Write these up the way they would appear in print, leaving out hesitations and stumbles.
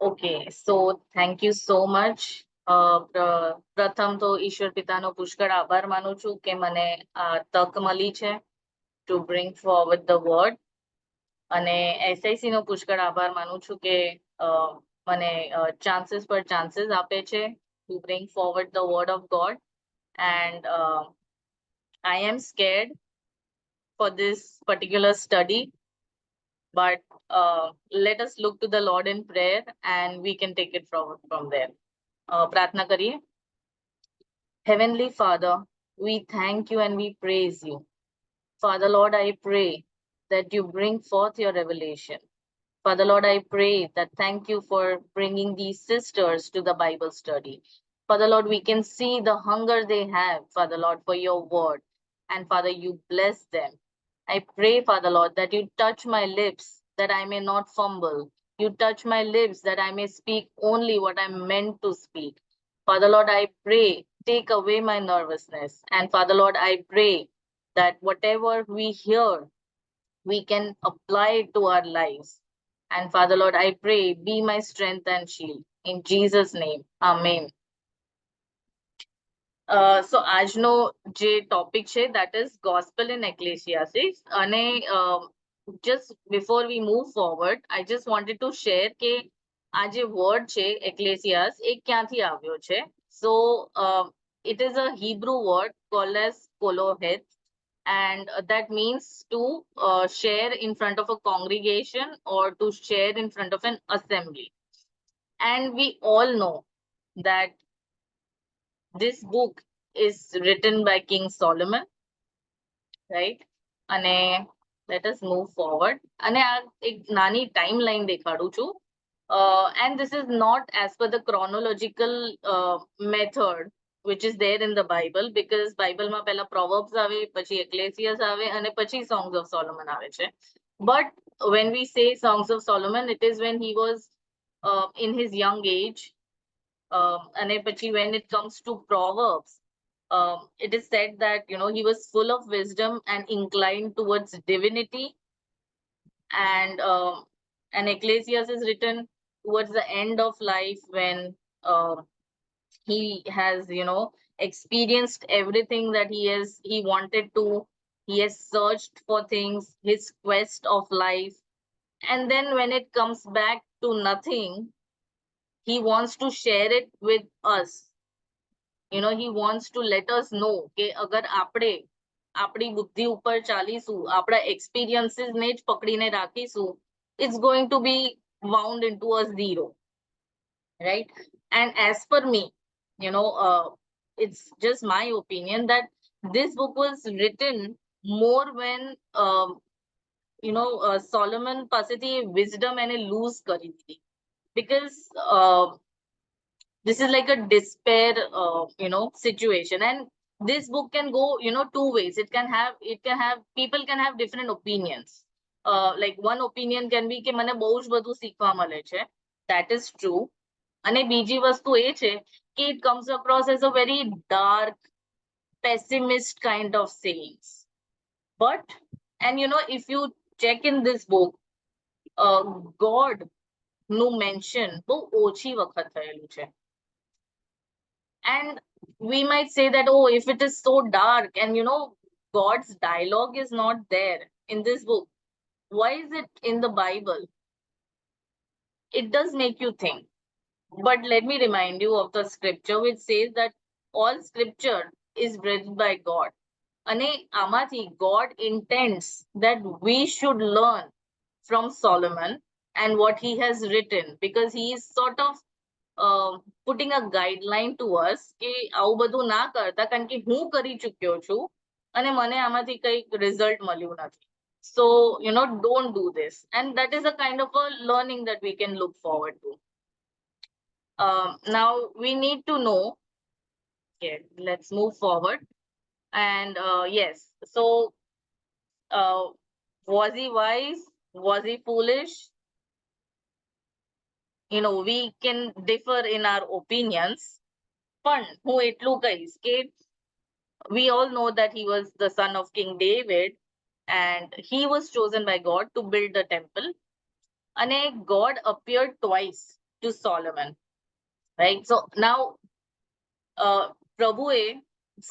Okay so thank you so much. પ્રથમ તો ઈશ્વર પિતાનો પુષ્કળ આભાર માનું છું કે મને આ તક મળી છે to bring forward the word, અને એસઆઈસી નો પુષ્કળ આભાર માનું છું કે મને ચાન્સીસ પર ચાન્સીસ આપે છે to bring forward the word of God. And I am scared for this particular study, but let us look to the Lord in prayer and we can take it forward from there. Pratna kariye. Heavenly Father, we thank you and we praise you. Father Lord, I pray that you bring forth your revelation. Father Lord, I pray that thank you for bringing these sisters to the Bible study. Father Lord, we can see the hunger they have, Father Lord, for your word. And Father, you bless them. I pray, Father Lord, that you touch my lips, that I may not fumble. You touch my lips, that I may speak only what I'm meant to speak. Father Lord, I pray, take away my nervousness. And Father Lord, I pray that whatever we hear, we can apply it to our lives. And Father Lord, I pray, be my strength and shield. In Jesus' name, Amen. So આજનો જે topic છે that is gospel in ecclesiastes, અને just before we move forward, I just wanted to share કે આ જે word છે ecclesias એ ક્યાંથી આવ્યો છે. So it is a Hebrew word called as koloheth, and that means to share in front of a congregation or to share in front of an assembly. And we all know that this book is written by King Solomon, right? અને let us move forward. અને આ એક નાની timeline દેખાડું છું. And this is not as per the chronological method which is there in the Bible, because Bible માં પહેલા Proverbs આવે, પછી Ecclesiastes આવે, અને પછી Songs of Solomon આવે છે. But when we say Songs of Solomon, it is when he was in his young age. And when it comes to Proverbs, it is said that he was full of wisdom and inclined towards divinity. And Ecclesiastes is written towards the end of life, when he has experienced everything that he wanted to. He has searched for things, his quest of life, and then when it comes back to nothing, he wants to share it with us. He wants to let us know કે અગર આપણે આપણી બુદ્ધિ ઉપર ચાલીશું, આપણા experiences ને જ પકડીને રાખીશું, it's going to be wound into a zero, right? And as per me, it's just my opinion that this book was written more when Solomon પાસેથી wisdom એને lose કરી દીધી. Because this is like a despair situation, and this book can go two ways. It can have people can have different opinions. Like one opinion can be કે મને બહુ જ બધું શીખવા મળે છે. That is true. અને બીજી વસ્તુ એ છે કે it comes across as a very dark, pessimist kind of sayings. But if you check in this book, God નું mention બહુ ઓછી વખત થયેલું છે. And we might say that, oh, if it is so dark and God's dialogue is not there in this book, why is it in the Bible? It does make you think. But let me remind you of the scripture which says that all scripture is breathed by God. અને આમાંથી God intends that we should learn from Solomon and what he has written, because he is sort of putting a guideline to us કે આવું બધું ના કરતા, કારણ કે હું કરી ચૂક્યો છું અને મને આમાંથી કંઈક result મળ્યું નથી. So don't do this. And that is a kind of a learning that we can look forward to. Now we need to know. Okay, let's move forward. And yes, so was he wise? Was he foolish? We can differ in our opinions. But who એટલું કહીશ કે we all know that he was the son of King David, and he was chosen by God to build the temple. And God appeared twice to Solomon, right? So now પ્રભુએ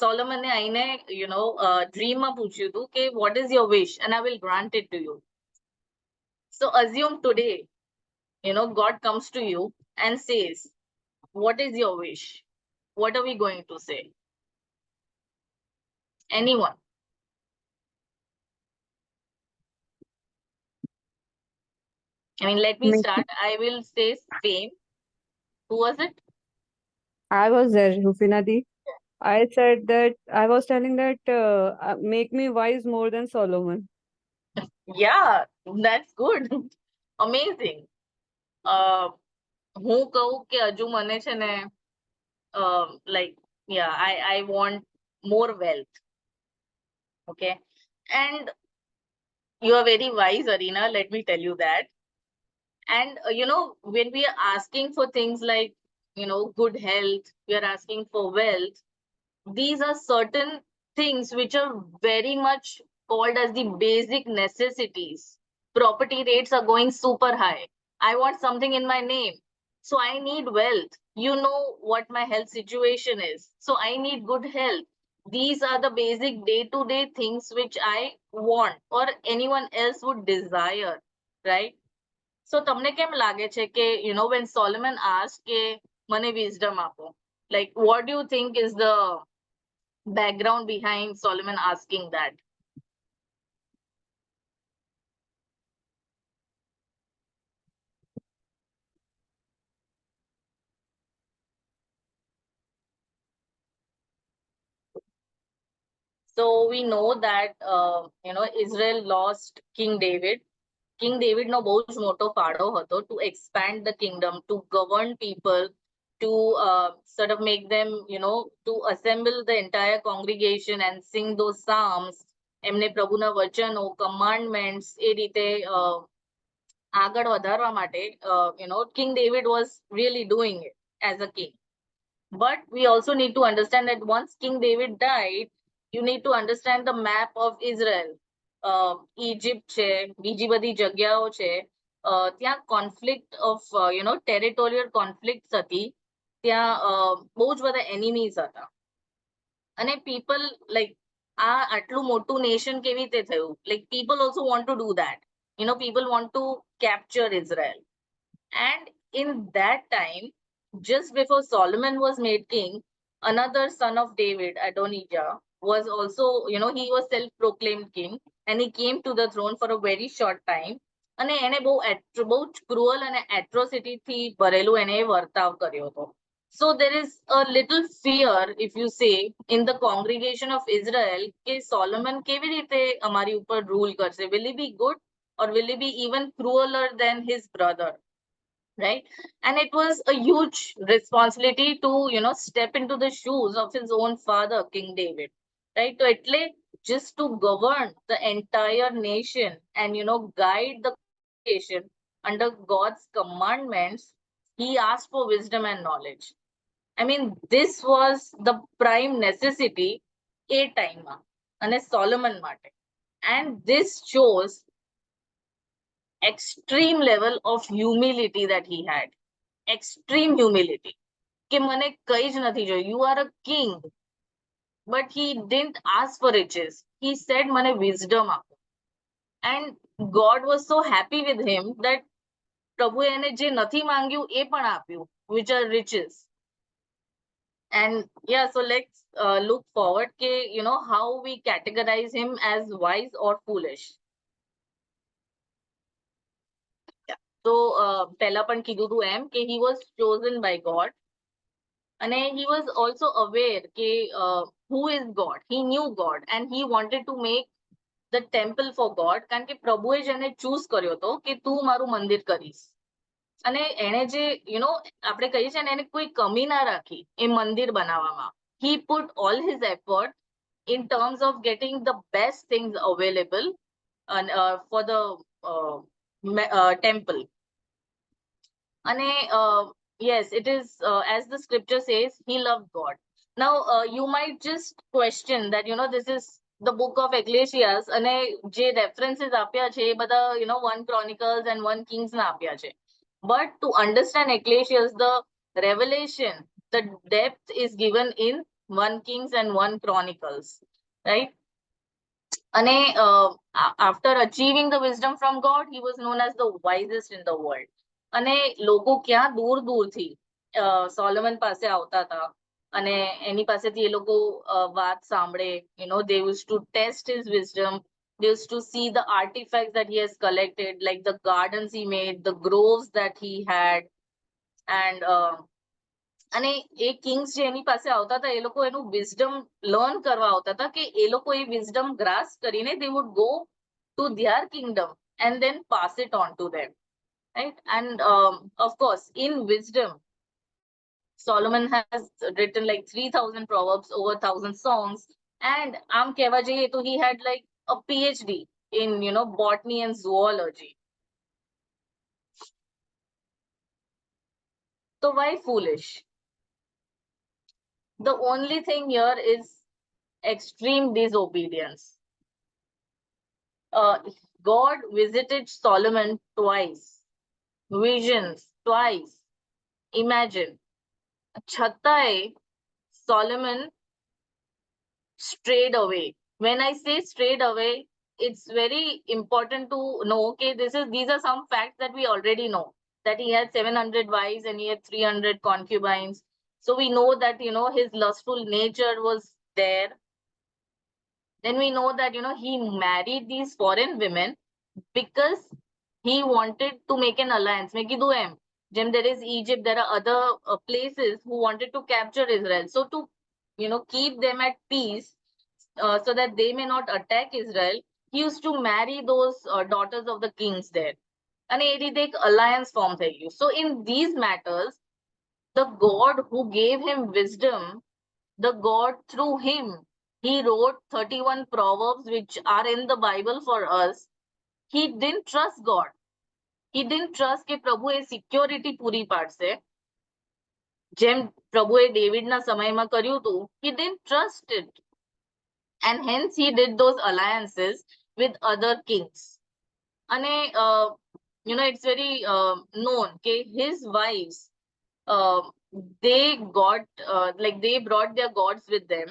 સોલોમનને આઈને ડ્રીમમાં પૂછ્યું હતું કે what is your wish and I will grant it to you. So assume today, God comes to you and says, what is your wish? What are we going to say? Anyone? I mean, let me start. I will say fame. Who was it? I was there, Rufinadi. I said that I was telling that make me wise more than Solomon. Yeah, that's good. Amazing. હું કહું કે હજુ મને છે ને like yeah, I want more wealth. Okay. And you are very wise, Arina, let me tell you that. And when we are asking for things like good health, we are asking for wealth, these are certain things which are very much called as the basic necessities. Property rates are going super high. I want something in my name, so I need wealth. You know what my health situation is, so I need good health. These are the basic day-to-day things which I want or anyone else would desire, right? So તમને કેમ લાગે છે કે when Solomon asked કે મને wisdom આપો, like what do you think is the background behind Solomon asking that? So we know that Israel lost King David. King David no બહુ જ મોટો ફાળો હતો to expand the kingdom, to govern people, to sort of make them, to assemble the entire congregation and sing those psalms. એમને પ્રભુના વચનો, commandments એ રીતે આગળ વધારવા માટે King David was really doing it as a king. But we also need to understand that once King David died, you need to understand the map of Israel. Egypt છે, બીજી બધી જગ્યાઓ છે, ત્યાં conflict of territorial conflicts હતી. ત્યાં બહુ જ બધા enemies હતા. અને people like આટલું મોટું nation કેવી રીતે થયું? Like people also want to do that. People want to capture Israel. And in that time, just before Solomon was made king, another son of David, Adonijah, was also, he was self-proclaimed king, and he came to the throne for a very short time. અને એને બહુ cruel અને atrocity થી ભરેલું એને વર્તાવ કર્યો હતો. So there is a little fear, if you say, in the congregation of Israel, કે Solomon કેવી રીતે અમારી ઉપર rule કરશે? Will he be good, or will he be even crueler than his brother? Right? And it was a huge responsibility to step into the shoes of his own father, King David, right? So એટલે just to govern the entire nation and guide the nation under God's commandments, he asked for wisdom and knowledge. I mean, this was the prime necessity a time માં અને Solomon માટે. And this shows extreme level of humility that he had. Extreme humility. કે મને કઈ જ નથી જોયું. You are a king. But he didn't ask for riches. He said મને wisdom આપો. And God was so happy with him that પ્રભુએ એને જે નથી માંગ્યું એ પણ આપ્યું, which are riches. And yeah, so let's look forward ke how we categorize him as wise or foolish. So પહેલા પણ કીધું હતું એમ કે he was chosen by God. And he was also aware ke, who is God. He knew God and he wanted to make the temple for God. કારણ કે પ્રભુએ જ એને choose કર્યો હતો કે તું મારું મંદિર કરીશ. અને એને જે આપણે કહીએ છીએ ને, એને કોઈ કમી ના રાખી એ મંદિર બનાવવામાં. He put all his effort in terms of getting the best things available for the temple. અને yes, it is as the scripture says, he loved God. Now you might just question that this is the book of Ecclesiastes અને જે references આપ્યા છે એ બધા 1 Chronicles and 1 Kings ના આપ્યા છે. But to understand Ecclesiastes, the revelation, the depth is given in 1 Kings and 1 Chronicles, right? And after achieving the wisdom from God, he was known as the wisest in the world. અને લોકો ક્યાં દૂર દૂરથી Solomon પાસે આવતા હતા અને એની પાસેથી એ લોકો વાત સાંભળે. They used to test his wisdom. They used to see the artifacts that he has collected, like the gardens he made, the groves that he had. અને એ કિંગ્સ જે એની પાસે આવતા હતા એ લોકો એનું વિઝડમ લર્ન કરવા આવતા હતા કે એ લોકો એ વિઝડમ ગ્રાસ કરીને they would go to their kingdom and then pass it on to them, right? And of course, in wisdom, Solomon has written like 3,000 proverbs, over 1,000 songs, and આમ કહેવા જઈએ તો he had like a PhD in botany and zoology. So why foolish? The only thing here is extreme disobedience. God visited Solomon twice, visions twice. Imagine. Chhatai, Solomon strayed away. When I say strayed away, it's very important to know, okay, these are some facts that we already know, that he had 700 wives and he had 300 concubines. So we know that, his lustful nature was there. Then we know that, he married these foreign women because he wanted to make an alliance. મેં કીધું એમ, જેમ there is Egypt, there are other places who wanted to capture Israel. So to, keep them at peace, so that they may not attack Israel, he used to marry those daughters of the kings there. And એ રીતે એક alliance form થઈ ગયું. So in these matters, the God who gave him wisdom, the God through him, he wrote 31 proverbs which are in the Bible for us. He didn't trust God. He didn't trust કે પ્રભુ એ security પૂરી પાડશે જેમ પ્રભુએ ડેવિડના સમયમાં કર્યું હતું. He didn't trust it, and hence he did those alliances with other kings. અને it's very known કે his wives, they got like they brought their gods with them.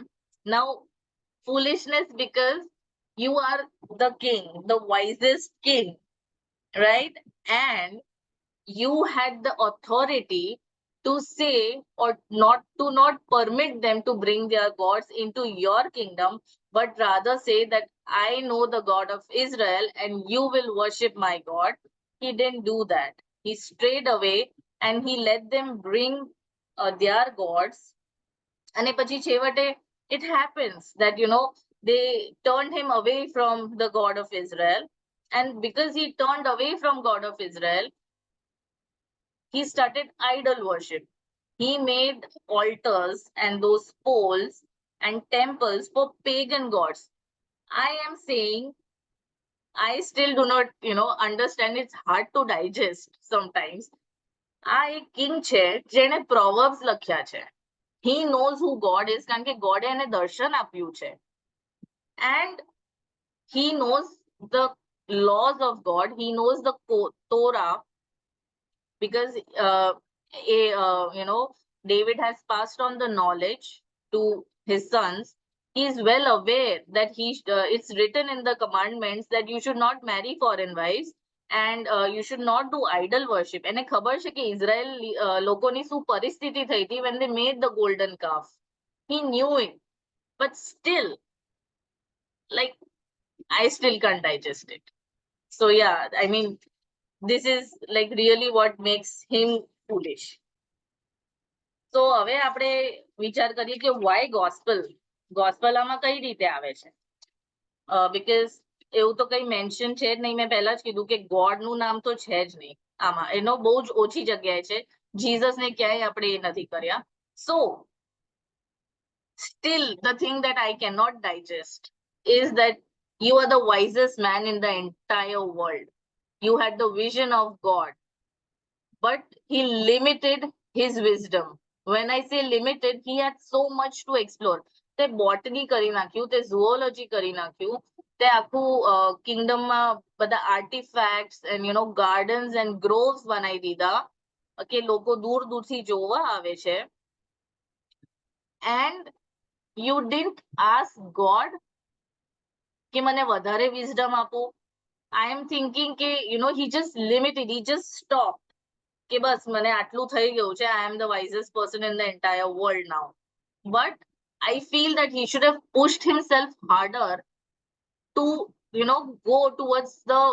Now foolishness, because you are the king, the wisest king, right? And you had the authority to say or not permit them to bring their gods into your kingdom, but rather say that I know the God of Israel and you will worship my God. He didn't do that. He strayed away and he let them bring their gods. And પછી છેવટે it happens that they turned him away from the God of Israel. And because he turned away from God of Israel, he started idol worship. He made altars and those poles and temples for pagan gods. I am saying, I still do not, understand. It's hard to digest sometimes. આ એક king છે જેણે proverbs લખ્યા છે. He knows who God is કારણ કે God એને દર્શન આપ્યું છે. And he knows the laws of God. He knows the Torah, because David has passed on the knowledge to his sons. He is well aware that it's written in the commandments that you should not marry foreign wives and you should not do idol worship. એને ખબર છે કે Israel લોકોની શું પરિસ્થિતિ થઈ હતી when they made the golden calf. He knew it, but still, like, I still can't digest it. So yeah, I mean, this is like really what makes him foolish. So હવે આપણે વિચાર કરીએ કે why gospel આમાં કઈ રીતે આવે છે? Because એવું તો કઈ મેન્શન છે જ નહીં. મેં પહેલા જ કીધું કે ગોડ નું નામ તો છે જ નહીં આમાં. એનો બહુ જ ઓછી જગ્યાએ છે. જીસસ ને ક્યાંય આપણે એ નથી કર્યા. So still the thing that I cannot digest is that you are the wisest man in the entire world. You had the vision of God, but he limited his wisdom. When I say limited, he had so much to explore. તે બોટની કરી નાખ્યું, તે zoology કરી નાખ્યું, તે આખું કિંગડમમાં બધા artefacts and gardens and groves બનાવી દીધા કે લોકો દૂર દૂરથી જોવા આવે છે. And you didn't ask God કે મને વધારે વિઝડમ આપો. આઈ એમ થિંકિંગ કે he just limited, he just stop કે બસ મને આટલું થઈ ગયું છે, I am the wisest person in the entire world now. But I feel that he should have pushed himself harder to, go towards the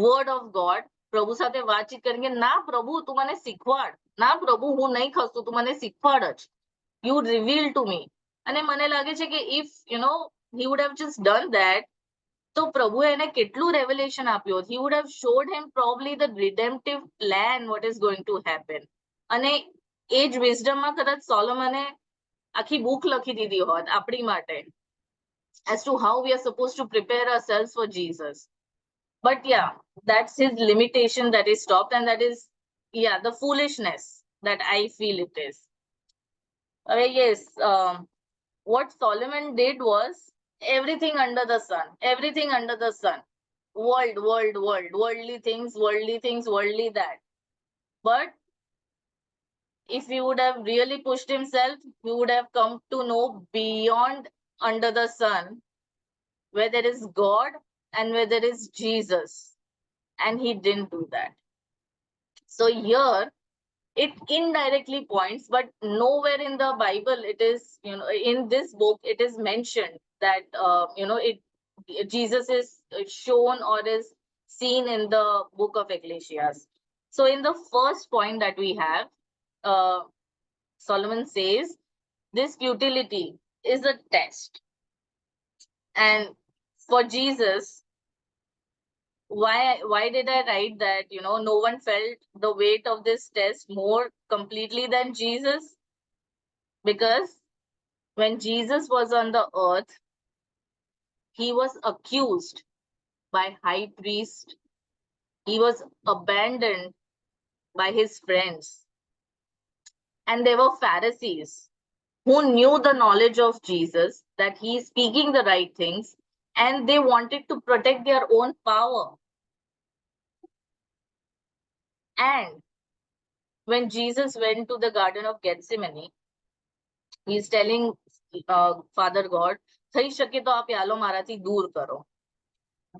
word of God. પ્રભુ સાથે વાતચીત કરીને, ના પ્રભુ તું મને શીખવાડ, ના પ્રભુ હું નહીં ખસું, તું મને શીખવાડ જ. You reveal to me. અને મને લાગે છે કે if, he would have just done that, તો પ્રભુએ એને કેટલું રેવલેશન આપ્યું. He would have showed him probably the redemptive plan, what is going to happen. અને એ જ વિઝડમમાં કદાચ સોલોમને આખી બુક લખી દીધી હોત આપણી માટે, as to how we are supposed to prepare ourselves for Jesus. But yeah, that's his limitation that is stopped, and that is, the foolishness that I feel it is. Yes, what Solomon did was everything under the sun, everything under the sun. World, worldly things, worldly that. But if he would have really pushed himself, he would have come to know beyond under the sun, where there is God and where there is Jesus. And he didn't do that. So here, it indirectly points, but nowhere in the Bible it is, in this book, it is mentioned that, Jesus is shown or is seen in the book of Ecclesiastes. So in the first point that we have, Solomon says, this futility is a test. And for Jesus, why did I write that, no one felt the weight of this test more completely than Jesus? Because when Jesus was on the earth, he was accused by high priest. He was abandoned by his friends. And there were Pharisees who knew the knowledge of Jesus, that he is speaking the right things, and they wanted to protect their own power. And when Jesus went to the Garden of Gethsemane, he is telling Father God, થઈ શકે તો આ પ્યાલો મારાથી દૂર કરો.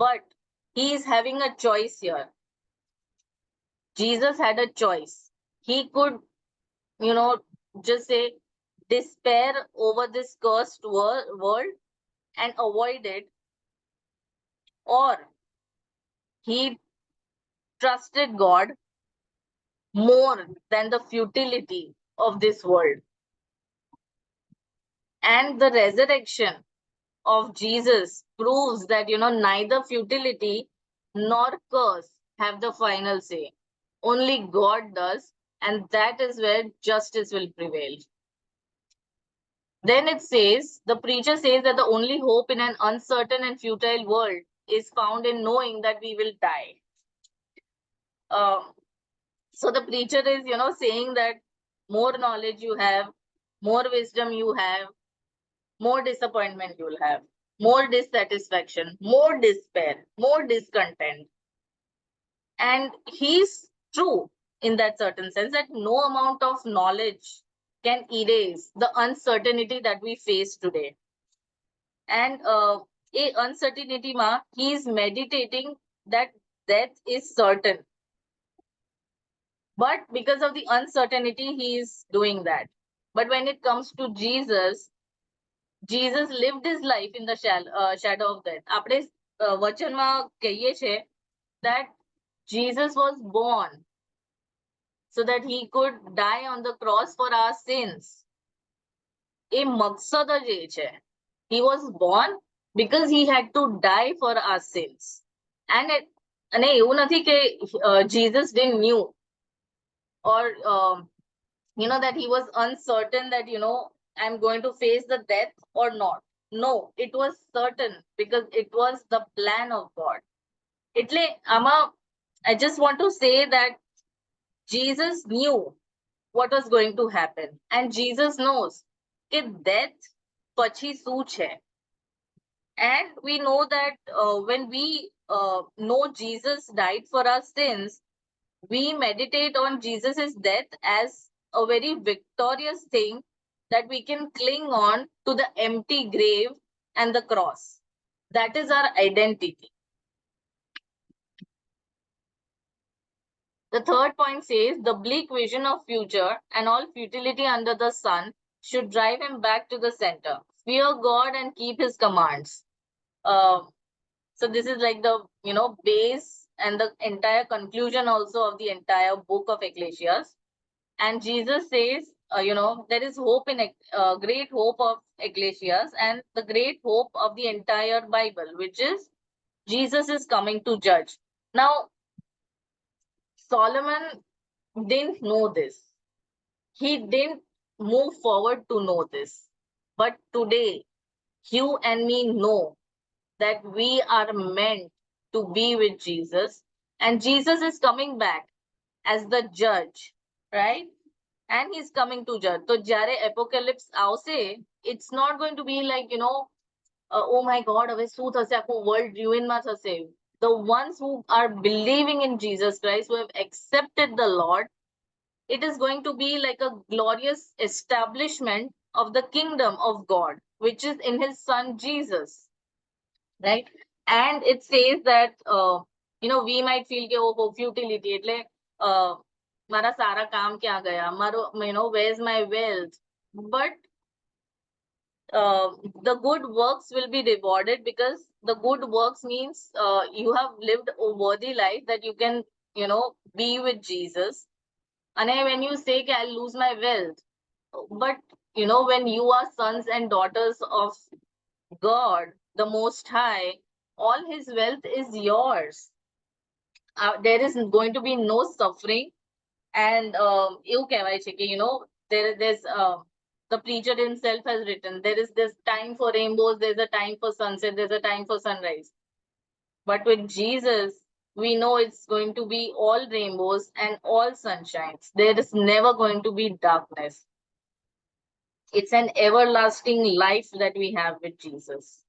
But he is having a choice here. Jesus had a choice. He could, just say, despair over this cursed world and avoid it, or he trusted God more than the futility of this world. And the resurrection of Jesus proves that, neither futility nor curse have the final say. Only God does, and that is where justice will prevail. Then it says, the preacher says that the only hope in an uncertain and futile world is found in knowing that we will die. So the preacher is, saying that more knowledge you have, more wisdom you have, more disappointment you'll have, more dissatisfaction, more despair, more discontent. And he's true in that certain sense, that no amount of knowledge can erase the uncertainty that we face today. And a uncertainty ma, he is meditating that death is certain. But because of the uncertainty, he is doing that. But when it comes to Jesus, Jesus lived his life in the shadow of death. આપણે વચનમાં કહીએ છે that Jesus was born so that he could die on the cross for our sins. એ મકસદ જ એ છે. He was born because he had to die for our sins. અને એવું નથી કે Jesus didn't knew, or that he was uncertain that, I'm going to face the death or not. No, it was certain because it was the plan of God. એટલે આમાં I just want to say that Jesus knew what was going to happen, and Jesus knows કે death પછી શું છે. And we know that when we know Jesus died for our sins, we meditate on Jesus' death as a very victorious thing that we can cling on to the empty grave and the cross. That is our identity. The third point says the bleak vision of future and all futility under the sun should drive him back to the center. Fear God and keep his commands. Uh, so this is like the base and the entire conclusion also of the entire book of Ecclesiastes. And Jesus says, there is hope in great hope of Ecclesiastes and the great hope of the entire Bible, which is Jesus is coming to judge. Now, Solomon didn't know this. He didn't move forward to know this. But today, you and me know that we are meant to be with Jesus, and Jesus is coming back as the judge, right? And he's coming to judge. So, jare apocalypse avse, it's not going to be like, oh my God, હવે શું થશે આખું world ruin માં થશે. The ones who are believing in Jesus Christ, who have accepted the Lord, it is going to be like a glorious establishment of the kingdom of God, which is in his son Jesus, right? And it says that, we might feel કે oh, futility, એટલે મારા સારા કામ ક્યાં ગયા, મારો, where's my wealth? But the good works will be rewarded, because the good works means you have lived a worthy life that you can, be with Jesus. And when you say, I'll lose my wealth, but when you are sons and daughters of God, the Most High, all his wealth is yours. There is going to be no suffering. And એવું કહેવાય છે કે, there's the preacher himself has written, there is this time for rainbows, there's a time for sunset, there's a time for sunrise. But with Jesus, we know it's going to be all rainbows and all sunshines. There is never going to be darkness. It's an everlasting life that we have with Jesus.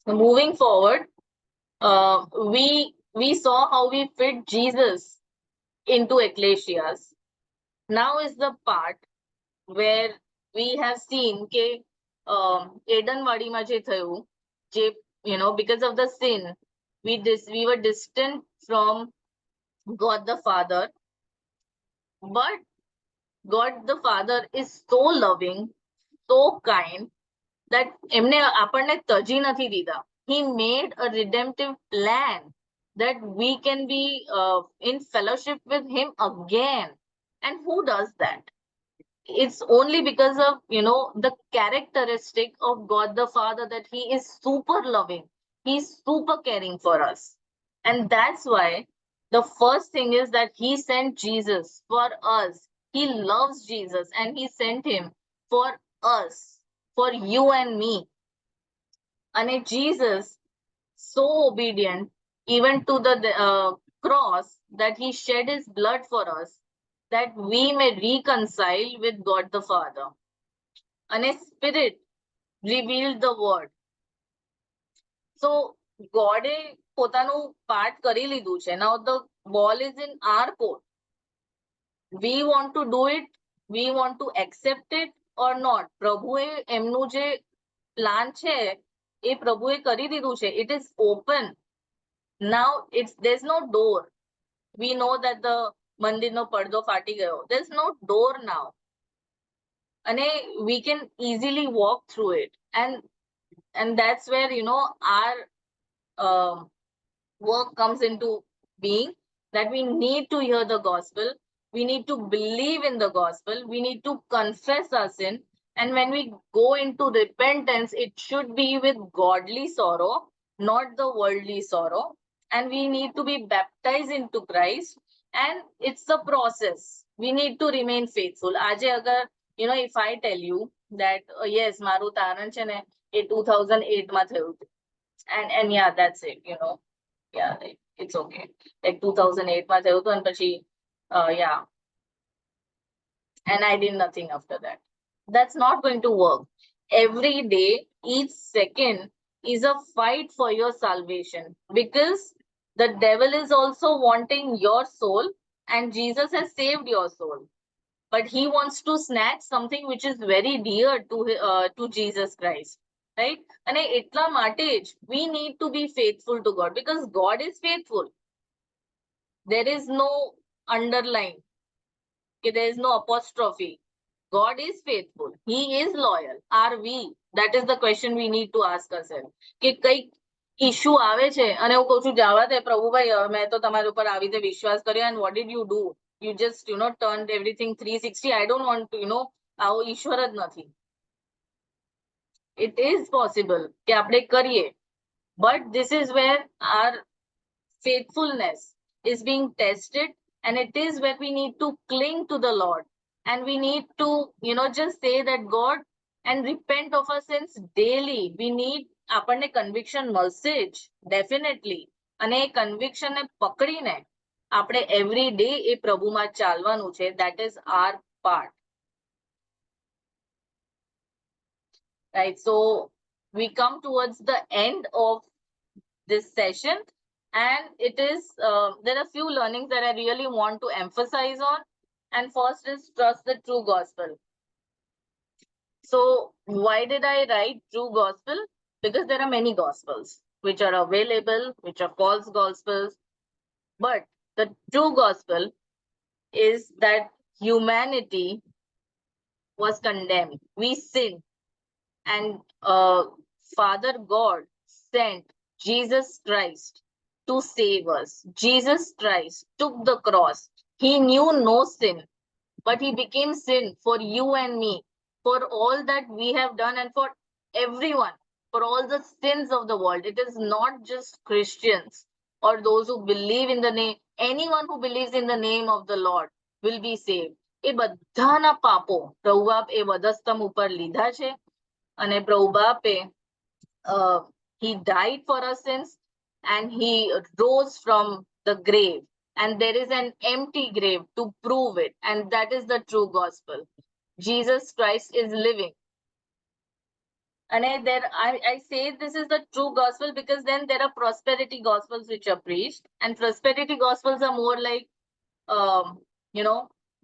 So moving forward, we saw how we fit Jesus into Ecclesiastes. Now is the part where we have seen કે Eden વાડીમાં જે થયું, જે because of the sin, we were distant from God the Father. But God the Father is so loving, so kind, that એમને આપણને તજી નથી દીધા. He made a redemptive plan that we can be in fellowship with him again. And who does that? It's only because of the characteristic of God the Father, that he is super loving, he's super caring for us. And that's why the first thing is that he sent Jesus for us. He loves Jesus and he sent him for us, for you and me. And Jesus, so obedient even to the cross, that he shed his blood for us, that we may reconcile with God the Father. And a spirit revealed the word. So God પોતાનું part કરી લીધું છે. Now the ball is in our court. We want to do it, we want to accept it or not. પ્રભુએ એમનું જે plan છે એ પ્રભુએ કરી દીધું છે. It is open. Now there's no door. We know that the મંદિરનો પડદો ફાટી ગયો. There's no door now. And we can easily walk through it. And that's where, our work comes into being, that we need to hear the gospel. We need to believe in the gospel. We need to confess our sin. And when we go into repentance, it should be with godly sorrow, not the worldly sorrow. And we need to be baptized into Christ. And it's a process. We need to remain faithful. આજે અગર, if I tell you that, yes, મારું તારણ છે ને એ 2008 માં થયું. And yeah, that's it, yeah, it's okay. Like 2008 માં થયું હતું, and પછી yeah, and I did nothing after that. That's not going to work. every day, each second is a fight for your salvation, because the devil is also wanting your soul, and Jesus has saved your soul. But he wants to snatch something which is very dear to Jesus Christ, right? And એટલા માટે જ we need to be faithful to God, because God is faithful. There is no underline, there is no apostrophe. God is faithful. He is loyal. Are we? That is the question we need to ask ourselves. કે કઈક issue આવે છે અને હું કહું છું જવા દે પ્રભુભાઈ, મેં તો તમારા ઉપર આવી રીતે વિશ્વાસ કર્યો, and what did you do? You just turned everything 360. I don't want to આવો ઈશ્વર જ નથી. It is possible કે આપણે કરીએ, but this is where our faithfulness is being tested, and it is where we need to cling to the Lord, and we need to just say that God, and repent of our sins daily. We need, આપણને conviction મળશે જ definitely, અને એ conviction ને પકડીને આપણે every day એ પ્રભુમાં ચાલવાનું છે. That is our part, right? So we come towards the end of this session, and it is there are few learnings that I really want to emphasize on. And first is trust the true gospel. So why did I write true gospel? Because there are many gospels which are available, which are false gospels, but the true gospel is that humanity was condemned, we sinned, and Father God sent Jesus Christ to save us. Jesus Christ took the cross. He knew no sin, but he became sin for you and me, for all that we have done, and for everyone, for all the sins of the world. It is not just Christians or those who believe in the name. Anyone who believes in the name of the Lord will be saved. એ બધાના પાપો પ્રભુ બાપ એ વધસ્તંભ ઉપર લીધા છે, અને પ્રભુ બાપે he died for our sins, and he rose from the grave, and there is an empty grave to prove it, and that is the true gospel. Jesus Christ is living. And I say this is the true gospel, because then there are prosperity gospels which are preached, and prosperity gospels are more like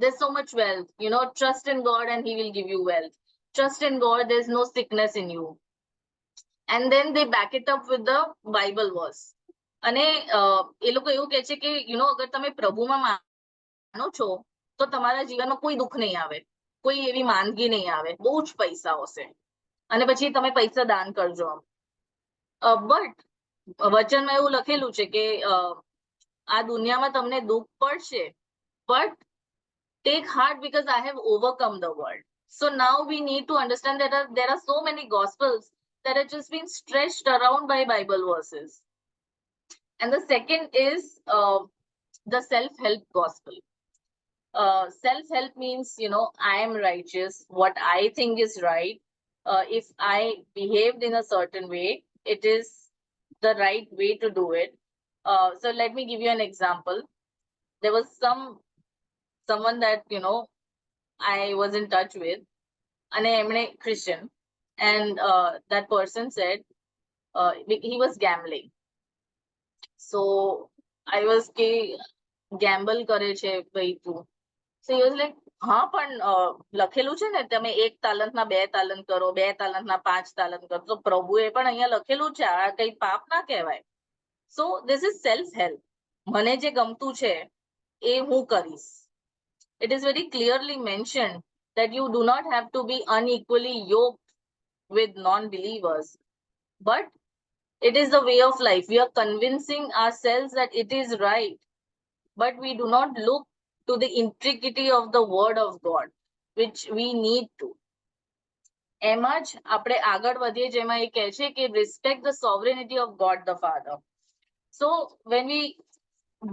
there's so much wealth, trust in God and he will give you wealth. Trust in God, there's no sickness in you. And then they back it up with the Bible verse. અને એ લોકો એવું કહે છે કે અગર તમે પ્રભુમાં માનો છો તો તમારા જીવનમાં કોઈ દુઃખ નહીં આવે, કોઈ એવી માંદગી નહીં આવે, બહુ જ પૈસા હશે, અને પછી તમે પૈસા દાન કરજો. બટ વચનમાં એવું લખેલું છે કે આ દુનિયામાં તમને દુઃખ પડશે, but take heart because I have overcome the world. So now we need to understand that there are so many gospels that are just being stretched around by Bible verses. And the second is the self-help gospel. Self-help means, I am righteous, what I think is right. If I behaved in a certain way, it is the right way to do it. So let me give you an example. There was someone that, I was in touch with, and a Christian, and that person said he was gambling. So I was gamble કરે છે ભાઈ તું. So he was like, હા પણ લખેલું છે ને તમે 1 તાલંતના 2 તાલંત કરો, 2 તાલંતના 5 તાલંત કરો. તો પ્રભુએ પણ અહીંયા લખેલું છે, આ કઈ પાપ ના કહેવાય. So this is self help. મને જે ગમતું છે એ હું કરીશ. It is very clearly mentioned that you do not have to be unequally yoked with non-believers, but it is the way of life. We are convincing ourselves that it is right, but we do not look to the intricity of the word of God, which we need to. એમાં જ આપણે આગળ વધીએ, જેમાં એ કહે છે કે respect the sovereignty of God the Father. So when we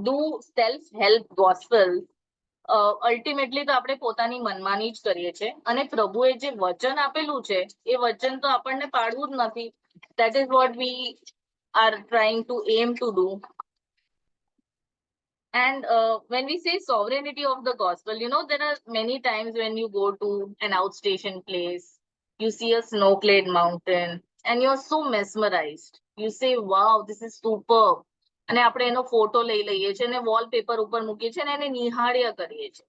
do self-help gospel, ultimately તો આપણે પોતાની મનમાની જ કરીએ છીએ, અને પ્રભુએ જે વચન આપેલું છે એ વચન તો આપણને પાડવું જ નથી. That is what we are trying to aim to do. And when we say sovereignty of the gospel, there are many times when you go to an outstation place you see a snow-clad mountain, and you're so mesmerized. You say, wow, this is superb. અને આપણે એનો photo લઈ લઈએ છીએ અને wallpaper ઉપર મૂકીએ છીએ અને એને નિહાળ્યા કરીએ છીએ.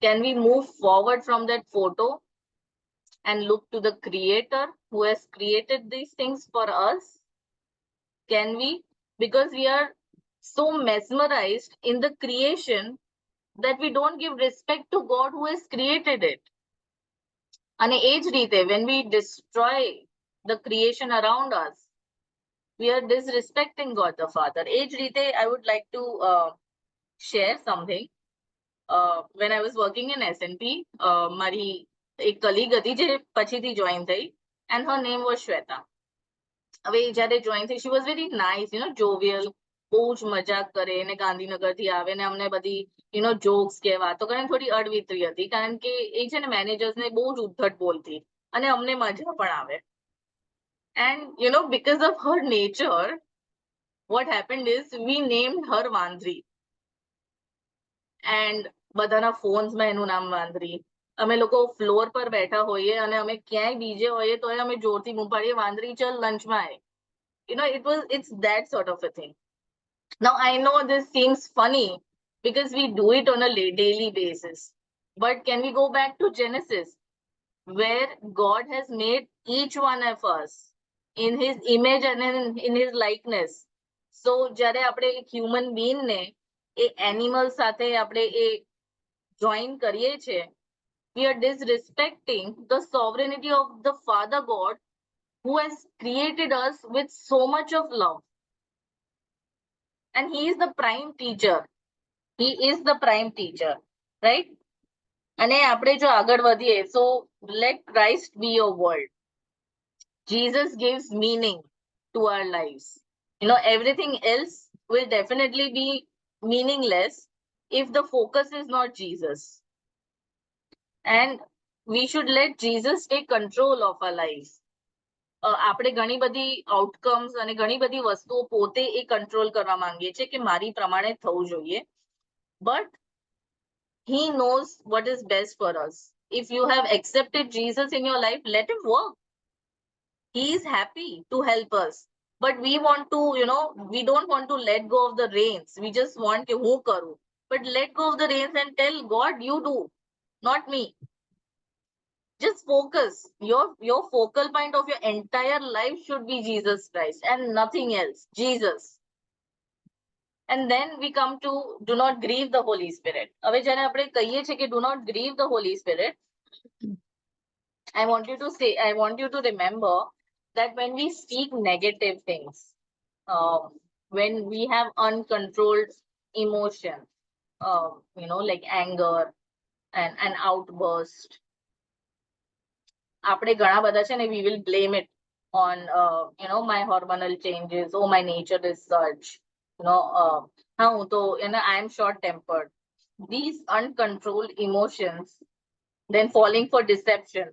Can we move forward from that photo and look to the creator who has created these things for us? Can we? Because we are so mesmerized in the creation that we don't give respect to God who has created it. અને એ જ રીતે when we destroy the creation around us, we are disrespecting God the Father. એ જ રીતે I would like to share something. When I was working in SNP, મારી એક colleague હતી જે પછીથી જોઈન થઈ, and her name was Shweta. હવે જ્યારે જોઈન થઈ, she was very nice, jovial, બહુ જ મજાક કરે ને ગાંધીનગરથી આવે ને અમને બધી જોક્સ કે વાતો કરે, થોડી અડવિતરી હતી કારણ કે એ છે ને મેનેજર્સને બહુ જ ઉદ્ધટ બોલતી અને અમને મજા પણ આવે. And because of her nature, what happened is we named her Vandri. And બધાના ફોન્સમાં એનું નામ વાંદરી. અમે લોકો ફ્લોર પર બેઠા હોઈએ અને અમે ક્યાંય બીજે હોઈએ તો અમે જોરથી બૂમ પાડીએ, વાંદરી ચલ લંચમાં આય. It's that sort of a thing. Now I know this seems funny because we do it on a daily basis, but can we go back to Genesis, where God has made each one of us in his image and in his likeness? So જ્યારે આપણે એક human being ને એ animal સાથે આપણે એ join કરીએ છીએ, we are disrespecting the sovereignty of the Father God who has created us with so much of love. And he is the prime teacher. He is the prime teacher, right? અને આપણે જો આગળ વધીએ, so let Christ be your world. Jesus gives meaning to our lives. Everything else will definitely be meaningless if the focus is not Jesus. And we should let Jesus take control of our lives. આપણે ઘણી બધી outcomes અને ઘણી બધી વસ્તુઓ પોતે એ control કરવા માંગીએ છીએ કે મારી પ્રમાણે થવું જોઈએ, but he knows what is best for us. If you have accepted Jesus in your life, let him work. He is happy to help us, but we want to, we don't want to let go of the reins. We just want to હું કરું, but let go of the reins and tell God, you do, not me. Just focus. Your focal point of your entire life should be Jesus Christ and nothing else. Jesus. And then we come to do not grieve the Holy Spirit. હવે જ્યારે આપણે કહીએ છીએ કે do not grieve the Holy Spirit, I want you to remember that when we speak negative things, when we have uncontrolled emotion, like anger and an outburst, આપણે ઘણા બધા છે ને we will blame it on my hormonal changes. Oh, my nature is such. હા હું તો I am short tempered. These uncontrolled emotions, then falling for deception.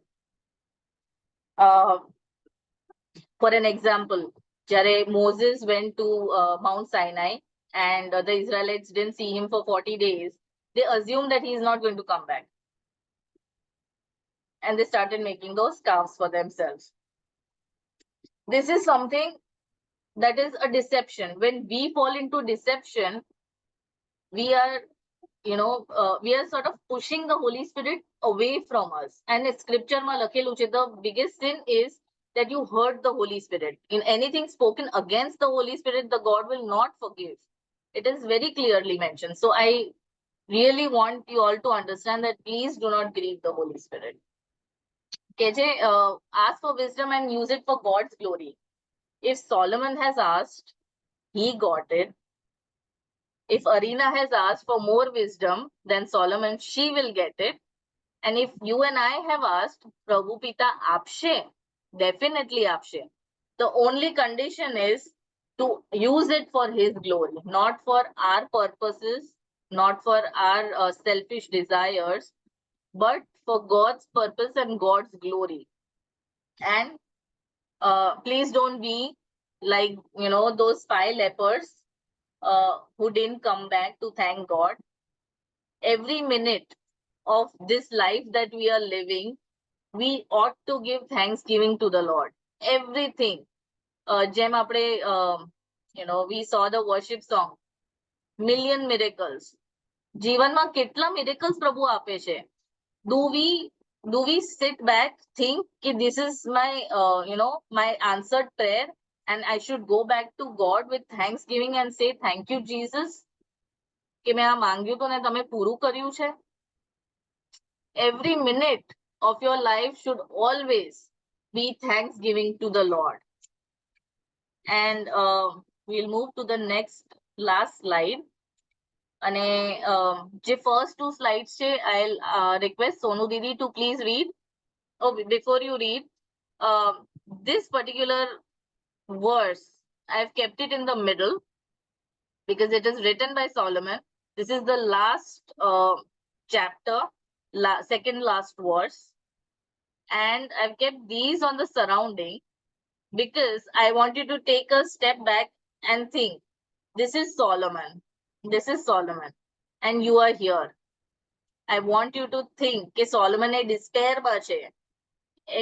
For an example, જ્યારે Moses went to Mount Sinai and the Israelites didn't see him for 40 days, they assumed that he is not going to come back. And they started making those calves for themselves. This is something that is a deception. When we fall into deception, we are sort of pushing the Holy Spirit away from us. And scripture ma લખેલું છે, the biggest sin is that you hurt the Holy Spirit. In anything spoken against the Holy Spirit, the God will not forgive. It is very clearly mentioned. So I really want you all to understand that please do not grieve the Holy Spirit. Ask for wisdom and use it for God's glory. If Solomon has asked, he got it. If Arina has asked for more wisdom than Solomon, she will get it. And if you and I have asked, Prabhu Pita apshe, definitely apshe. The only condition is to use it for his glory, not for our purposes, not for our selfish desires, but for God's purpose and God's glory. And please don't be like, those 5 lepers who didn't come back to thank God. Every minute of this life that we are living, we ought to give thanksgiving to the Lord. Everything. Jem apne, we saw the worship song, Million Miracles. જીવનમાં કેટલા miracles પ્રભુ આપે છે. Do we sit back, think that this is my, my answered prayer, and I should go back to God with thanksgiving and say, thank you, Jesus, કે મેં આ માંગ્યું તો ને તમે પૂરું કર્યું છે. Every minute of your life should always be thanksgiving to the Lord. And we'll move to the last slide. અને જે first two slides છે, I'll request Sonu Didi to please read. Oh, before you read, this particular verse, I've kept it in the middle because it is written by Solomon. This is the last chapter, second last verse. And I've kept these on the surrounding because I want you to take a step back and think, this is Solomon. This is Solomon. And you are here. I want you to think કે Solomon એ despair માં છે.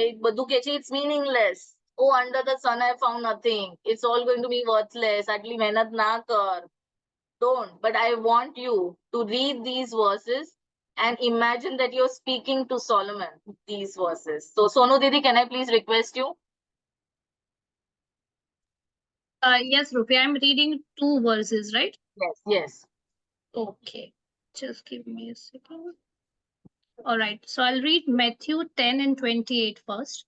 એ બધું કે છે, it's meaningless. Oh, under the sun I found nothing. It's all going to be worthless. આટલી મહેનત ના કર. Don't. But I want you to read these verses and imagine that you're speaking to Solomon, these verses. So, Sonu Didi, can I please request you? Yes, Rupi, I'm reading 2 verses, right? Yes, yes. Okay, just give me a second. All right, so I'll read Matthew 10 and 28 first.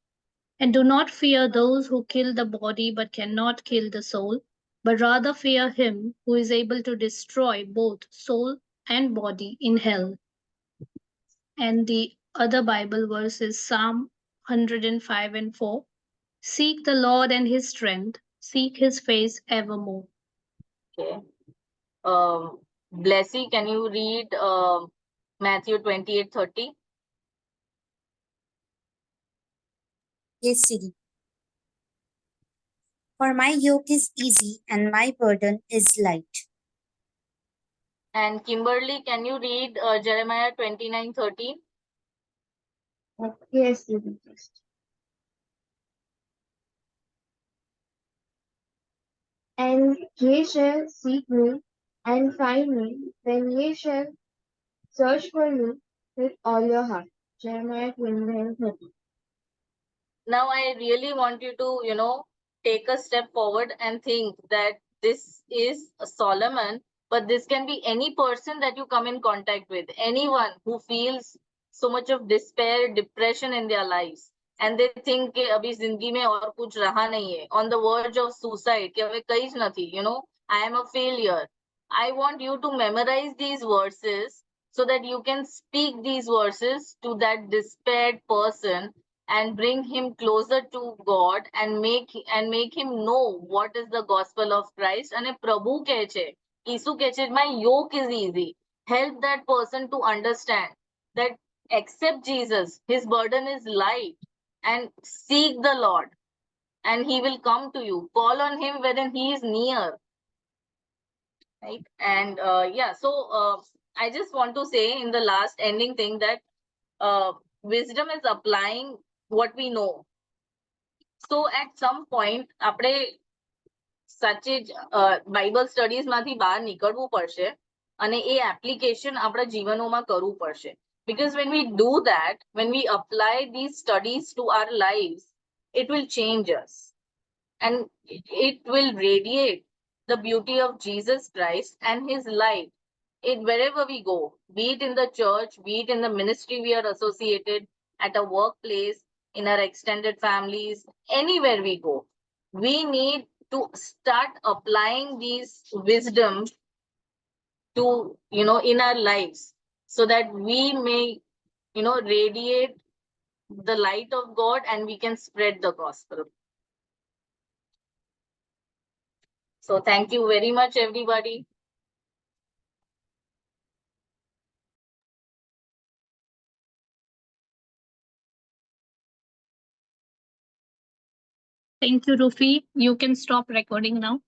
And do not fear those who kill the body but cannot kill the soul, but rather fear him who is able to destroy both soul and body in hell. And the other Bible verse is Psalm 105 and 4. Seek the Lord and his strength, seek his face evermore. Okay. Blessy, can you read Matthew 28:30? Yes, Siri. For my yoke is easy and my burden is light. And Kimberly, can you read Jeremiah 29:30? Yes, Siri. And ye shall seek me and find me when ye shall search for me with all your heart. Jeremiah 29:30. Now I really want you to, take a step forward and think that this is Solomon, but this can be any person that you come in contact with, anyone who feels so much of despair, depression in their lives, and they think કે અભી જિંદગી में और कुछ रहा नहीं है, on the verge of suicide, કે હવે કઈ જ નથી, I am a failure. I want you to memorize these verses so that you can speak these verses to that despaired person and bring him closer to God and make him know what is the gospel of Christ. And Prabhu કહે છે, Isu કહે છે, my yoke is easy. Help that person to understand that accept Jesus, his burden is light, and seek the Lord and he will come to you. Call on him when he is near. Right? And so I just want to say in the last ending thing that wisdom is applying what we know. So at some point આપણે સાચે જ Bible studies માંથી બહાર નીકળવું પડશે અને એ application આપણા જીવનોમાં કરવું પડશે. Because when we do that, when we apply these studies to our lives, it will change us and it will radiate the beauty of Jesus Christ and his light wherever we go, be it in the church, be it in the ministry we are associated, at a workplace, in our extended families, anywhere we go. We need to start applying these wisdom to, in our lives so that we may, radiate the light of God and we can spread the gospel. So thank you very much, everybody. Thank you, Rufi. You can stop recording now.